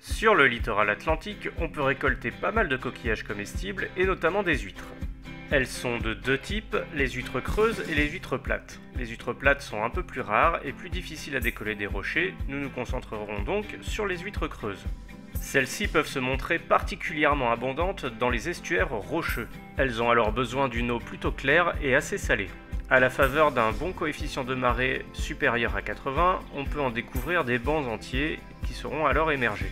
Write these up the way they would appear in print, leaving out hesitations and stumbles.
Sur le littoral atlantique, on peut récolter pas mal de coquillages comestibles et notamment des huîtres. Elles sont de deux types, les huîtres creuses et les huîtres plates. Les huîtres plates sont un peu plus rares et plus difficiles à décoller des rochers, nous nous concentrerons donc sur les huîtres creuses. Celles-ci peuvent se montrer particulièrement abondantes dans les estuaires rocheux. Elles ont alors besoin d'une eau plutôt claire et assez salée. À la faveur d'un bon coefficient de marée supérieur à 80, on peut en découvrir des bancs entiers qui seront alors émergés.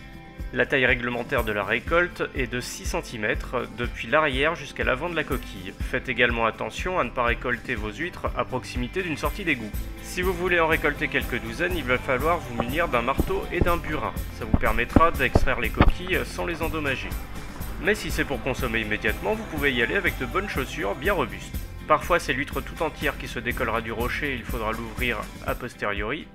La taille réglementaire de la récolte est de 6 cm depuis l'arrière jusqu'à l'avant de la coquille. Faites également attention à ne pas récolter vos huîtres à proximité d'une sortie d'égout. Si vous voulez en récolter quelques douzaines, il va falloir vous munir d'un marteau et d'un burin. Ça vous permettra d'extraire les coquilles sans les endommager. Mais si c'est pour consommer immédiatement, vous pouvez y aller avec de bonnes chaussures bien robustes. Parfois c'est l'huître tout entière qui se décollera du rocher et il faudra l'ouvrir a posteriori.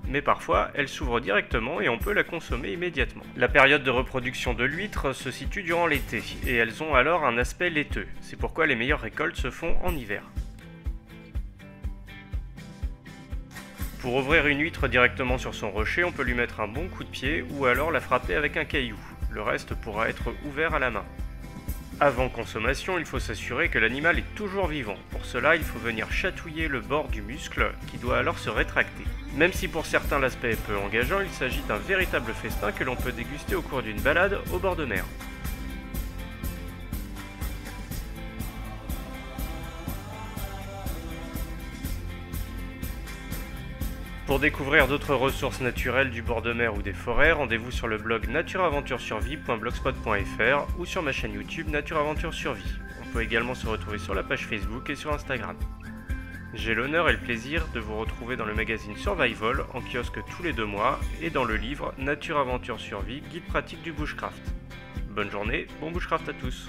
Mais parfois, elle s'ouvre directement et on peut la consommer immédiatement. La période de reproduction de l'huître se situe durant l'été, et elles ont alors un aspect laiteux. C'est pourquoi les meilleures récoltes se font en hiver. Pour ouvrir une huître directement sur son rocher, on peut lui mettre un bon coup de pied ou alors la frapper avec un caillou. Le reste pourra être ouvert à la main. Avant consommation, il faut s'assurer que l'animal est toujours vivant. Pour cela, il faut venir chatouiller le bord du muscle qui doit alors se rétracter. Même si pour certains l'aspect est peu engageant, il s'agit d'un véritable festin que l'on peut déguster au cours d'une balade au bord de mer. Pour découvrir d'autres ressources naturelles du bord de mer ou des forêts, rendez-vous sur le blog natureaventuresurvie.blogspot.fr ou sur ma chaîne YouTube Nature Aventure Survie. On peut également se retrouver sur la page Facebook et sur Instagram. J'ai l'honneur et le plaisir de vous retrouver dans le magazine Survival en kiosque tous les 2 mois et dans le livre Nature Aventure Survie, guide pratique du bushcraft. Bonne journée, bon bushcraft à tous!